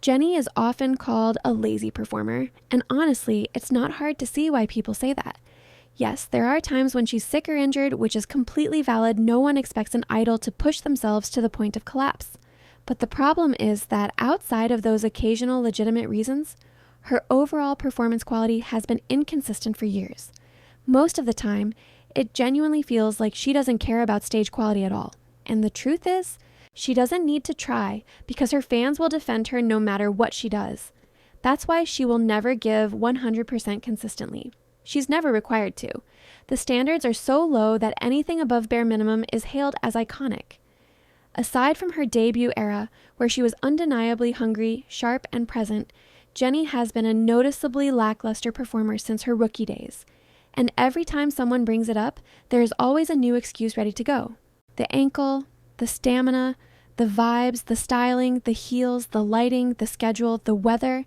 Jennie is often called a lazy performer, and honestly, it's not hard to see why people say that. Yes, there are times when she's sick or injured, which is completely valid. No one expects an idol to push themselves to the point of collapse. But the problem is that outside of those occasional legitimate reasons, her overall performance quality has been inconsistent for years. Most of the time, it genuinely feels like she doesn't care about stage quality at all. And the truth is, she doesn't need to try because her fans will defend her no matter what she does. That's why she will never give 100% consistently. She's never required to. The standards are so low that anything above bare minimum is hailed as iconic. Aside from her debut era, where she was undeniably hungry, sharp, and present, Jennie has been a noticeably lackluster performer since her rookie days. And every time someone brings it up, there is always a new excuse ready to go. The ankle, the stamina, the vibes, the styling, the heels, the lighting, the schedule, the weather,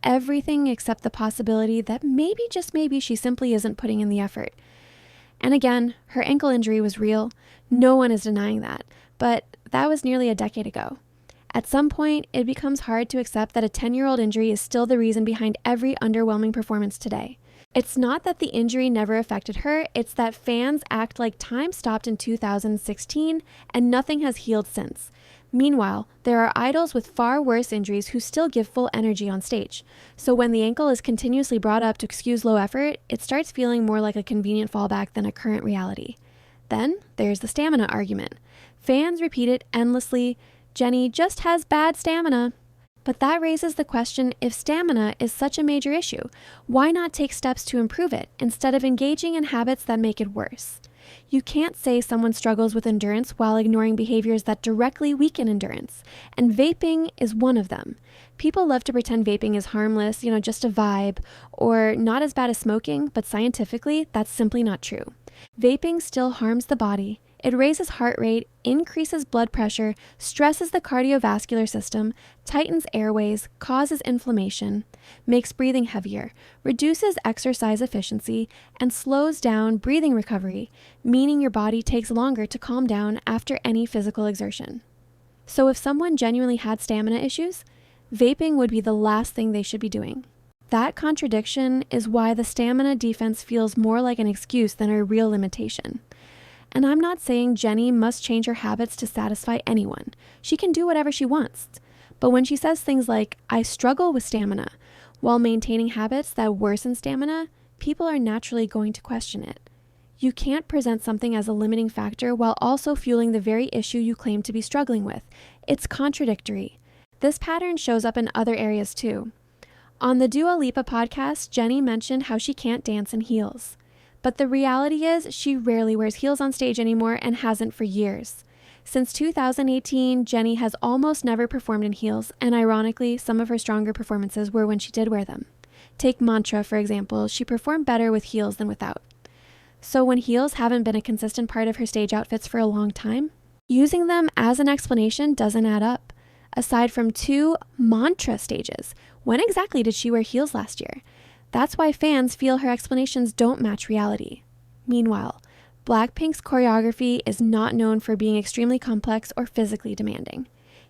everything except the possibility that maybe, just maybe, she simply isn't putting in the effort. And again, her ankle injury was real. No one is denying that. But that was nearly a decade ago. At some point, it becomes hard to accept that a 10-year-old injury is still the reason behind every underwhelming performance today. It's not that the injury never affected her, it's that fans act like time stopped in 2016 and nothing has healed since. Meanwhile, there are idols with far worse injuries who still give full energy on stage. So when the ankle is continuously brought up to excuse low effort, it starts feeling more like a convenient fallback than a current reality. Then there's the stamina argument. Fans repeat it endlessly, Jennie just has bad stamina. But that raises the question, if stamina is such a major issue, why not take steps to improve it instead of engaging in habits that make it worse? You can't say someone struggles with endurance while ignoring behaviors that directly weaken endurance, and vaping is one of them. People love to pretend vaping is harmless, just a vibe, or not as bad as smoking, but scientifically, that's simply not true. Vaping still harms the body. It raises heart rate, increases blood pressure, stresses the cardiovascular system, tightens airways, causes inflammation, makes breathing heavier, reduces exercise efficiency, and slows down breathing recovery, meaning your body takes longer to calm down after any physical exertion. So if someone genuinely had stamina issues, vaping would be the last thing they should be doing. That contradiction is why the stamina defense feels more like an excuse than a real limitation. And I'm not saying Jennie must change her habits to satisfy anyone. She can do whatever she wants. But when she says things like, I struggle with stamina, while maintaining habits that worsen stamina, people are naturally going to question it. You can't present something as a limiting factor while also fueling the very issue you claim to be struggling with. It's contradictory. This pattern shows up in other areas too. On the Dua Lipa podcast, Jennie mentioned how she can't dance in heels. But the reality is she rarely wears heels on stage anymore and hasn't for years. Since 2018, Jennie has almost never performed in heels, and ironically, some of her stronger performances were when she did wear them. Take Mantra, for example. She performed better with heels than without. So when heels haven't been a consistent part of her stage outfits for a long time, using them as an explanation doesn't add up. Aside from 2 Mantra stages, when exactly did she wear heels last year? That's why fans feel her explanations don't match reality. Meanwhile, Blackpink's choreography is not known for being extremely complex or physically demanding.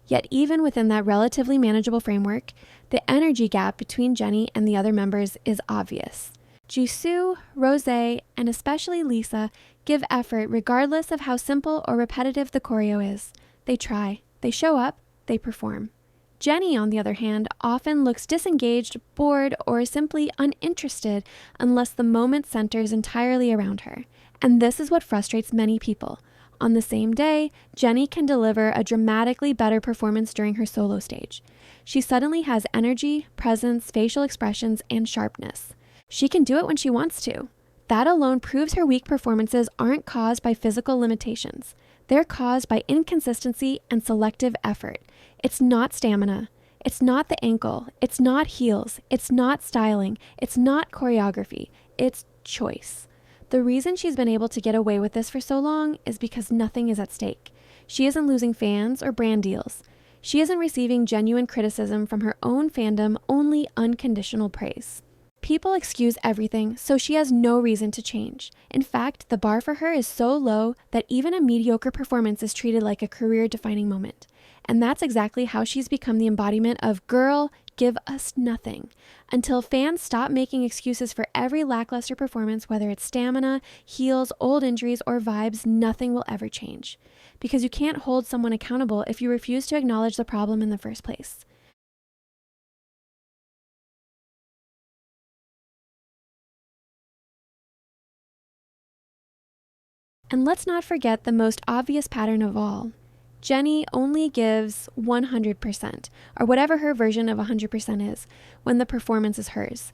Yet even within that relatively manageable framework, the energy gap between Jennie and the other members is obvious. Jisoo, Rosé, and especially Lisa give effort regardless of how simple or repetitive the choreo is. They try, they show up, they perform. Jennie, on the other hand, often looks disengaged, bored, or simply uninterested unless the moment centers entirely around her. And this is what frustrates many people. On the same day, Jennie can deliver a dramatically better performance during her solo stage. She suddenly has energy, presence, facial expressions, and sharpness. She can do it when she wants to. That alone proves her weak performances aren't caused by physical limitations. They're caused by inconsistency and selective effort. It's not stamina. It's not the ankle. It's not heels. It's not styling. It's not choreography. It's choice. The reason she's been able to get away with this for so long is because nothing is at stake. She isn't losing fans or brand deals. She isn't receiving genuine criticism from her own fandom, only unconditional praise. People excuse everything, so she has no reason to change. In fact, the bar for her is so low that even a mediocre performance is treated like a career-defining moment. And that's exactly how she's become the embodiment of girl, give us nothing. Until fans stop making excuses for every lackluster performance, whether it's stamina, heels, old injuries, or vibes, nothing will ever change. Because you can't hold someone accountable if you refuse to acknowledge the problem in the first place. And let's not forget the most obvious pattern of all. Jennie only gives 100%, or whatever her version of 100% is, when the performance is hers.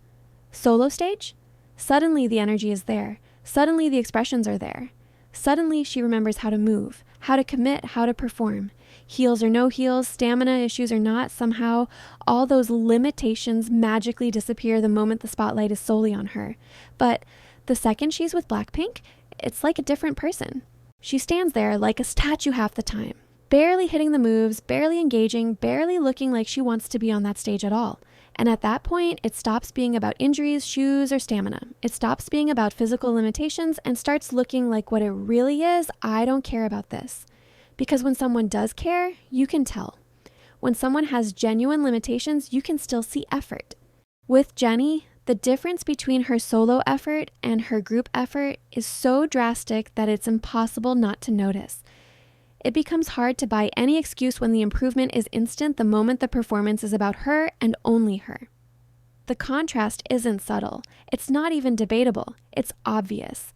Solo stage? Suddenly the energy is there. Suddenly the expressions are there. Suddenly she remembers how to move, how to commit, how to perform. Heels or no heels, stamina issues or not, somehow all those limitations magically disappear the moment the spotlight is solely on her. But the second she's with Blackpink, it's like a different person. She stands there like a statue half the time, barely hitting the moves, barely engaging, barely looking like she wants to be on that stage at all. And at that point, it stops being about injuries, shoes, or stamina. It stops being about physical limitations and starts looking like what it really is. I don't care about this. Because when someone does care, you can tell. When someone has genuine limitations, you can still see effort. With Jennie, the difference between her solo effort and her group effort is so drastic that it's impossible not to notice. It becomes hard to buy any excuse when the improvement is instant the moment the performance is about her and only her. The contrast isn't subtle. It's not even debatable. It's obvious.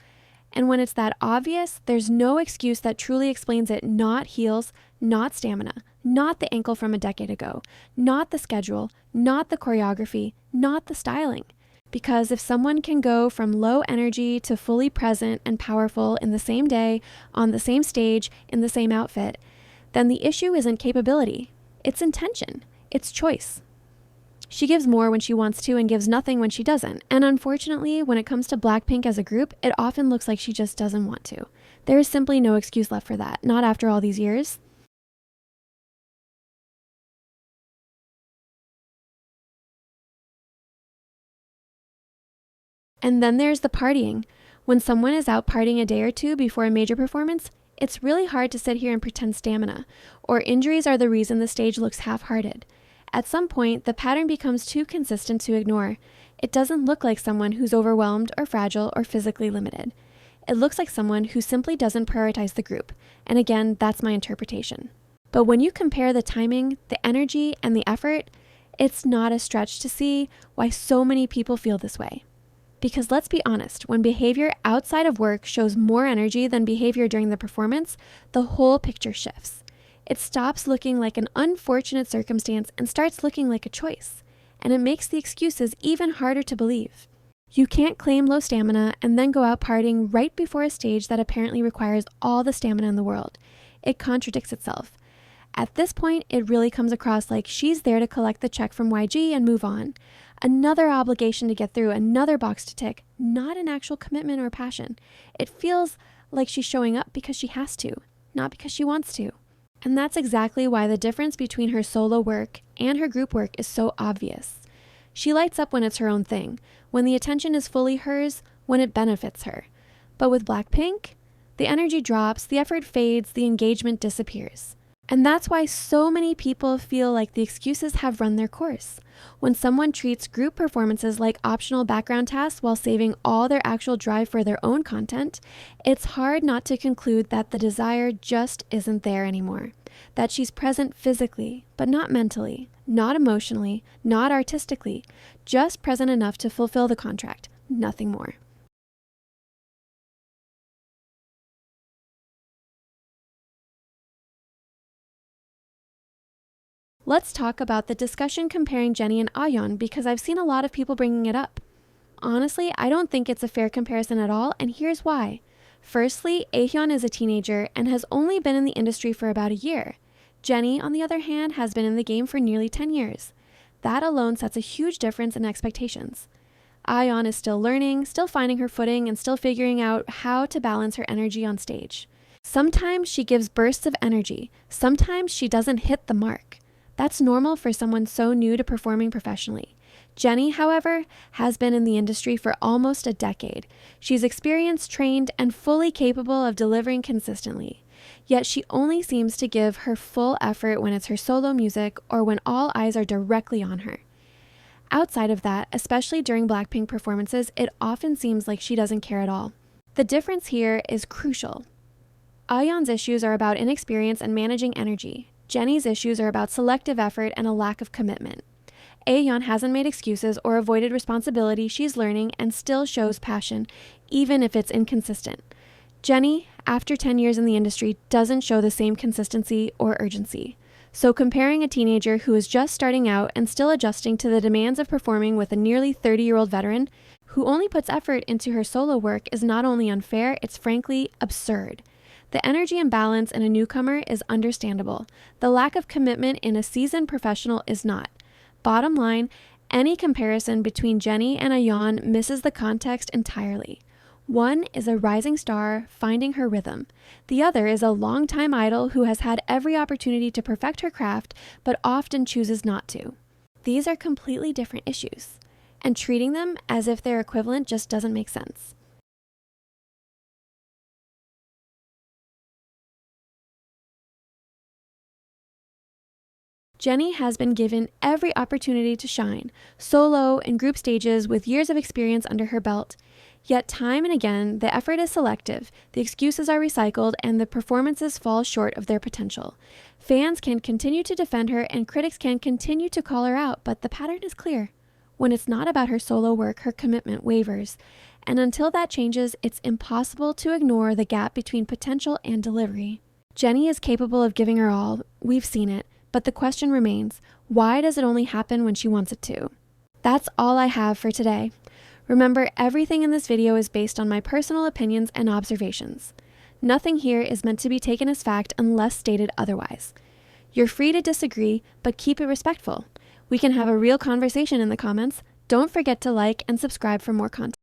And when it's that obvious, there's no excuse that truly explains it. Not heels, not stamina, not the ankle from a decade ago, not the schedule, not the choreography, not the styling. Because if someone can go from low energy to fully present and powerful in the same day, on the same stage, in the same outfit, then the issue isn't capability. It's intention. It's choice. She gives more when she wants to and gives nothing when she doesn't. And unfortunately, when it comes to Blackpink as a group, it often looks like she just doesn't want to. There is simply no excuse left for that, not after all these years. And then there's the partying. When someone is out partying a day or two before a major performance, it's really hard to sit here and pretend stamina, or injuries are the reason the stage looks half-hearted. At some point, the pattern becomes too consistent to ignore. It doesn't look like someone who's overwhelmed or fragile or physically limited. It looks like someone who simply doesn't prioritize the group. And again, that's my interpretation. But when you compare the timing, the energy, and the effort, it's not a stretch to see why so many people feel this way. Because let's be honest, when behavior outside of work shows more energy than behavior during the performance, the whole picture shifts. It stops looking like an unfortunate circumstance and starts looking like a choice. And it makes the excuses even harder to believe. You can't claim low stamina and then go out partying right before a stage that apparently requires all the stamina in the world. It contradicts itself. At this point, it really comes across like she's there to collect the check from YG and move on. Another obligation to get through, another box to tick, not an actual commitment or passion. It feels like she's showing up because she has to, not because she wants to. And that's exactly why the difference between her solo work and her group work is so obvious. She lights up when it's her own thing, when the attention is fully hers, when it benefits her. But with Blackpink, the energy drops, the effort fades, the engagement disappears. And that's why so many people feel like the excuses have run their course. When someone treats group performances like optional background tasks while saving all their actual drive for their own content, it's hard not to conclude that the desire just isn't there anymore. That she's present physically, but not mentally, not emotionally, not artistically, just present enough to fulfill the contract, nothing more. Let's talk about the discussion comparing Jennie and Ahyeon because I've seen a lot of people bringing it up. Honestly, I don't think it's a fair comparison at all, and here's why. Firstly, Ahyeon is a teenager and has only been in the industry for about a year. Jennie, on the other hand, has been in the game for nearly 10 years. That alone sets a huge difference in expectations. Ahyeon is still learning, still finding her footing, and still figuring out how to balance her energy on stage. Sometimes she gives bursts of energy, sometimes she doesn't hit the mark. That's normal for someone so new to performing professionally. Jennie, however, has been in the industry for almost a decade. She's experienced, trained, and fully capable of delivering consistently. yet she only seems to give her full effort when it's her solo music or when all eyes are directly on her. Outside of that, especially during Blackpink performances, it often seems like she doesn't care at all. The difference here is crucial. Ahyeon's issues are about inexperience and managing energy. Jennie's issues are about selective effort and a lack of commitment. Ahyeon hasn't made excuses or avoided responsibility. She's learning and still shows passion, even if it's inconsistent. Jennie, after 10 years in the industry, doesn't show the same consistency or urgency. So comparing a teenager who is just starting out and still adjusting to the demands of performing with a nearly 30-year-old veteran who only puts effort into her solo work is not only unfair, it's frankly absurd. The energy imbalance in a newcomer is understandable. The lack of commitment in a seasoned professional is not. Bottom line, any comparison between Jennie and Ahyeon misses the context entirely. One is a rising star finding her rhythm. The other is a longtime idol who has had every opportunity to perfect her craft, but often chooses not to. These are completely different issues, and treating them as if they're equivalent just doesn't make sense. Jennie has been given every opportunity to shine, solo and group stages with years of experience under her belt. Yet time and again, the effort is selective, the excuses are recycled, and the performances fall short of their potential. Fans can continue to defend her and critics can continue to call her out, but the pattern is clear. When it's not about her solo work, her commitment wavers. And until that changes, it's impossible to ignore the gap between potential and delivery. Jennie is capable of giving her all. We've seen it. But the question remains, why does it only happen when she wants it to? That's all I have for today. Remember, everything in this video is based on my personal opinions and observations. Nothing here is meant to be taken as fact unless stated otherwise. You're free to disagree, but keep it respectful. We can have a real conversation in the comments. Don't forget to like and subscribe for more content.